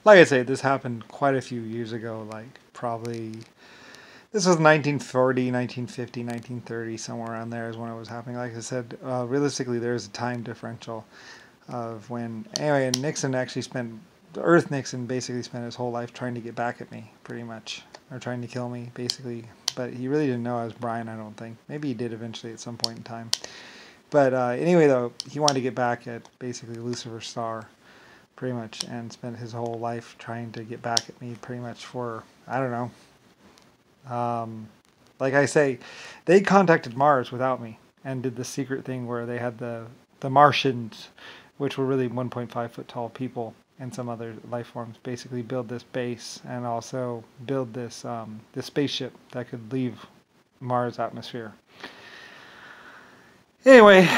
like I say, this happened quite a few years ago, like probably, this was 1940, 1950, 1930, somewhere around there is when it was happening. Like I said, realistically, there's a time differential of when, anyway, and Nixon actually spent, Earth Nixon basically spent his whole life trying to get back at me, pretty much, or trying to kill me, basically. But he really didn't know I was Brian, I don't think. Maybe he did eventually at some point in time. But anyway, though, he wanted to get back at basically Lucifer Star, pretty much, and spent his whole life trying to get back at me, pretty much for, I don't know. Like I say, they contacted Mars without me and did the secret thing where they had the Martians, which were really 1.5 foot tall people and some other life forms, basically build this base and also build this this spaceship that could leave Mars' atmosphere. Anyway,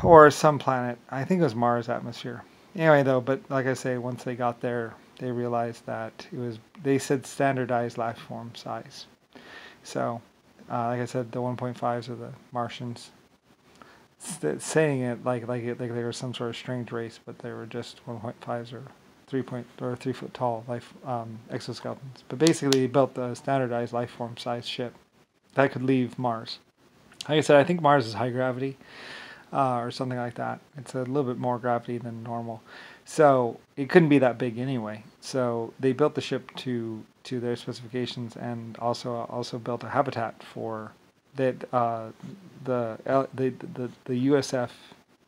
or some planet. I think it was Mars' atmosphere. Anyway, though, but like I say, once they got there, they realized that it was, they said standardized life form size. So, like I said, the 1.5s are the Martians. Saying it like they were some sort of strange race, but they were just 1.5s or 3 foot tall life exoskeletons. But basically, they built the standardized life form size ship that could leave Mars. Like I said, I think Mars is high gravity or something like that. It's a little bit more gravity than normal, so it couldn't be that big anyway. So they built the ship to their specifications, and also built a habitat for that. The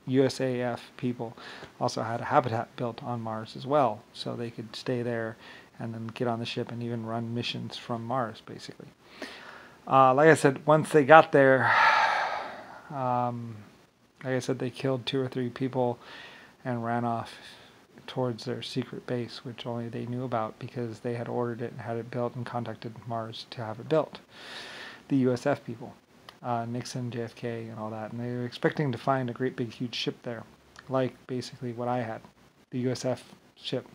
USAF people also had a habitat built on Mars as well, so they could stay there and then get on the ship and even run missions from Mars, basically. Like I said, once they got there, like I said, they killed 2 or 3 people and ran off towards their secret base, which only they knew about because they had ordered it and had it built and contacted Mars to have it built. The USF people, Nixon, JFK, and all that, and they were expecting to find a great big huge ship there, like basically what I had, the USF ship.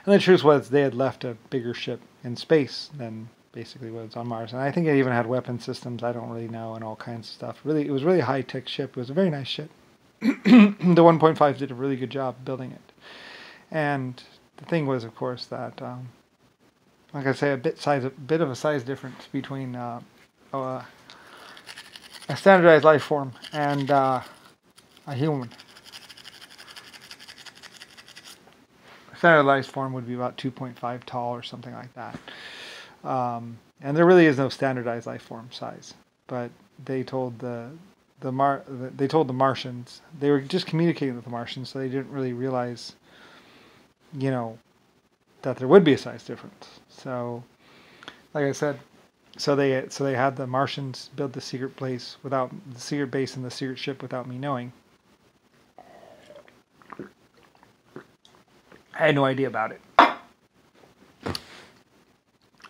And the truth was they had left a bigger ship in space than basically was on Mars. And I think it even had weapon systems, I don't really know, and all kinds of stuff. Really, it was a really high-tech ship. It was a very nice ship. The 1.5 did a really good job building it. And the thing was, of course, that, like I say, a bit of a size difference between a standardized life form and a human. A standardized life form would be about 2.5 tall or something like that. And there really is no standardized life form size, but they told the Martians, they were just communicating with the Martians, so they didn't really realize, you know, that there would be a size difference. So, like I said, so they had the Martians build the secret base without the secret base and the secret ship without me knowing. I had no idea about it.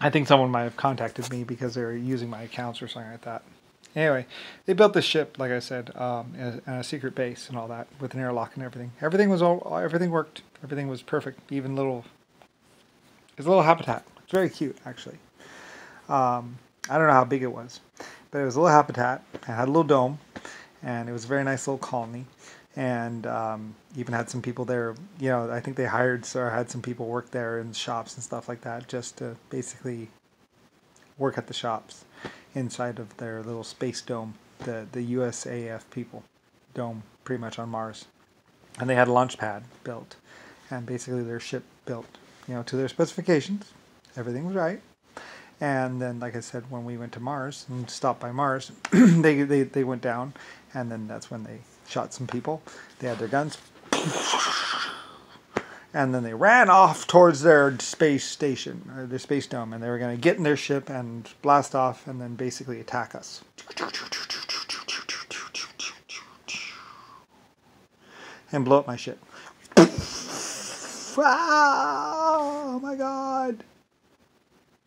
I think someone might have contacted me because they were using my accounts or something like that. Anyway, they built this ship, like I said, and a secret base and all that, with an airlock and everything. Everything worked. Everything was perfect. Even it was a little habitat. It's very cute, actually. I don't know how big it was, but it was a little habitat. It had a little dome, and it was a very nice little colony. And even had some people there, you know, I think they had some people work there in shops and stuff like that, just to basically work at the shops inside of their little space dome, the USAF people dome, pretty much on Mars. And they had a launch pad built, and basically their ship built, you know, to their specifications. Everything was right. And then, like I said, when we went to Mars and stopped by Mars, they went down, and then that's when they shot some people. They had their guns, and then they ran off towards their space station, or their space dome, and they were going to get in their ship and blast off and then basically attack us. And blow up my ship. Oh my god!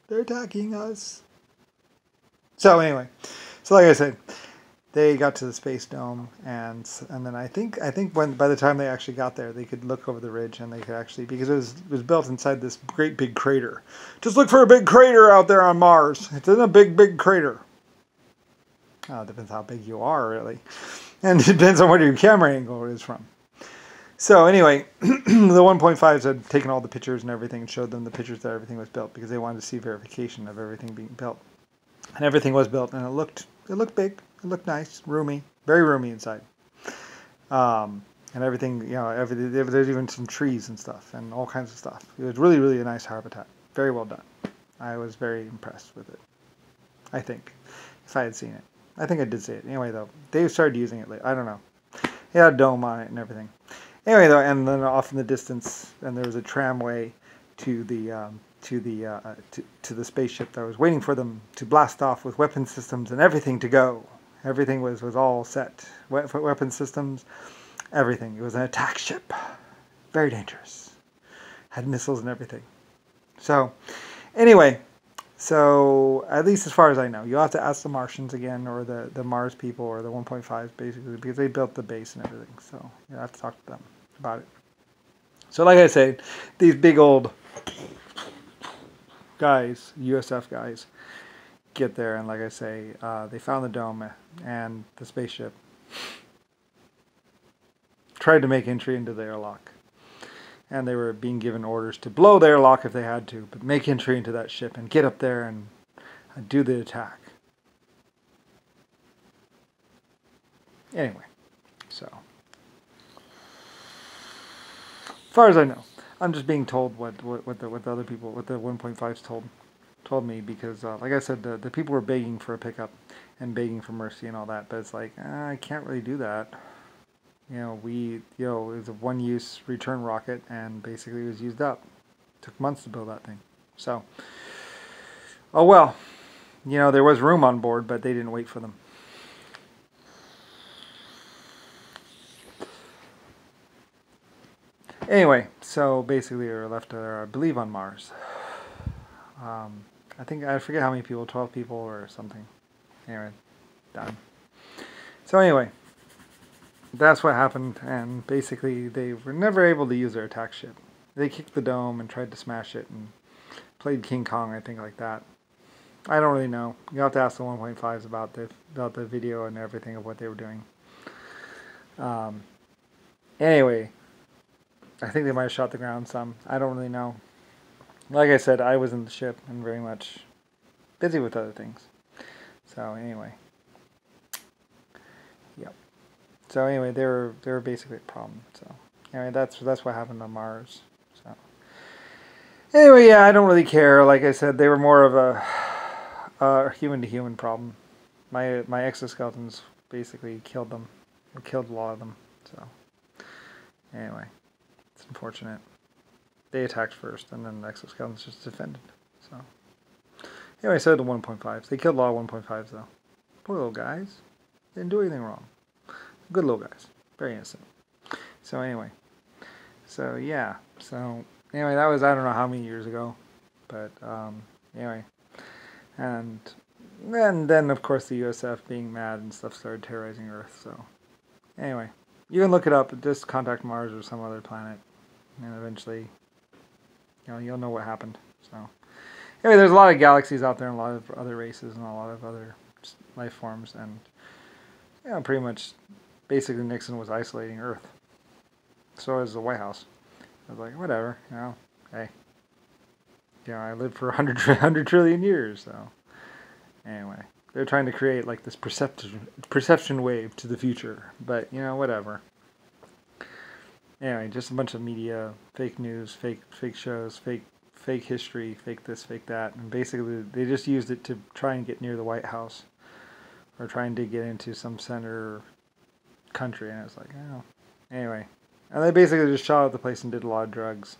They're attacking us. So anyway, so like I said, they got to the space dome, and then I think by the time they actually got there, they could look over the ridge, and they could actually, because it was built inside this great big crater. Just look for a big crater out there on Mars. It's in a big crater. Oh, it depends how big you are, really, and it depends on where your camera angle is from. So anyway, the 1.5s had taken all the pictures and everything and showed them the pictures that everything was built because they wanted to see verification of everything being built. And everything was built, and it looked big, it looked nice, roomy, very roomy inside. And everything, you know, there's even some trees and stuff and all kinds of stuff. It was really, really a nice habitat. Very well done. I was very impressed with it. I think, if I had seen it. I think I did see it. Anyway, though, they started using it late. I don't know. It had a dome on it and everything. Anyway, though, and then off in the distance, and there was a tramway to the spaceship that was waiting for them to blast off with weapon systems and everything to go. Everything was all set. Weapon systems, everything. It was an attack ship. Very dangerous. Had missiles and everything. So, anyway, so at least as far as I know, you'll have to ask the Martians again, or the Mars people, or the 1.5s basically, because they built the base and everything. So you'll have to talk to them about it. So like I said, these big old guys, USF guys, get there, and like I say, they found the dome and the spaceship. Tried to make entry into the airlock. And they were being given orders to blow the airlock if they had to, but make entry into that ship and get up there and do the attack. Anyway, so as far as I know, I'm just being told what the other people, what the 1.5s told me, because like I said, the people were begging for a pickup and begging for mercy and all that, but it's like, I can't really do that. You know, it was a one-use return rocket, and basically it was used up. It took months to build that thing. So, oh well. You know, there was room on board, but they didn't wait for them. Anyway, so basically we were left there, I believe, on Mars. I forget how many people, 12 people or something. Anyway, done. So anyway, that's what happened, and basically they were never able to use their attack ship. They kicked the dome and tried to smash it and played King Kong, I think, like that. I don't really know. You'll have to ask the 1.5s about the video and everything of what they were doing. Anyway, I think they might have shot the ground some. I don't really know. Like I said, I was in the ship and very much busy with other things. So anyway. Yep. So anyway, they were basically a problem. So anyway, that's what happened on Mars. So anyway, yeah, I don't really care. Like I said, they were more of a human-to-human problem. My exoskeletons basically killed them. Or killed a lot of them. So anyway, it's unfortunate. They attacked first, and then the exoskeletons just defended. So anyway, so the 1.5s. They killed a lot of 1.5s though. Poor little guys. They didn't do anything wrong. Good little guys. Very innocent. So anyway. So yeah. So anyway, that was, I don't know how many years ago. But anyway. And then of course the USF being mad and stuff started terrorizing Earth. So anyway. You can look it up. Just contact Mars or some other planet. And eventually, you'll know what happened. So anyway, there's a lot of galaxies out there and a lot of other races and a lot of other life forms. And pretty much, basically Nixon was isolating Earth. So is the White House. I was like, whatever, hey. I lived for 100 trillion years, so. Anyway, they're trying to create like this perception wave to the future. But, whatever. Anyway, just a bunch of media, fake news, fake shows, fake history, fake this, fake that. And basically, they just used it to try and get near the White House. Or trying to get into some center country. And it's like, Anyway. And they basically just shot out the place and did a lot of drugs.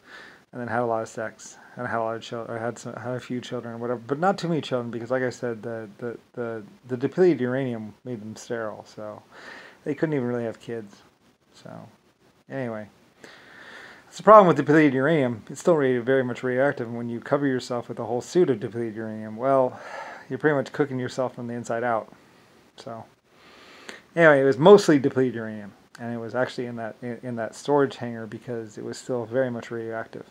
And then had a lot of sex. And had a lot of children, or had a few children, or whatever. But not too many children, because like I said, the depleted uranium made them sterile. So they couldn't even really have kids. So anyway. That's the problem with depleted uranium. It's still very much radioactive. And when you cover yourself with a whole suit of depleted uranium, well, you're pretty much cooking yourself from the inside out. So anyway, it was mostly depleted uranium, and it was actually in that storage hangar because it was still very much radioactive.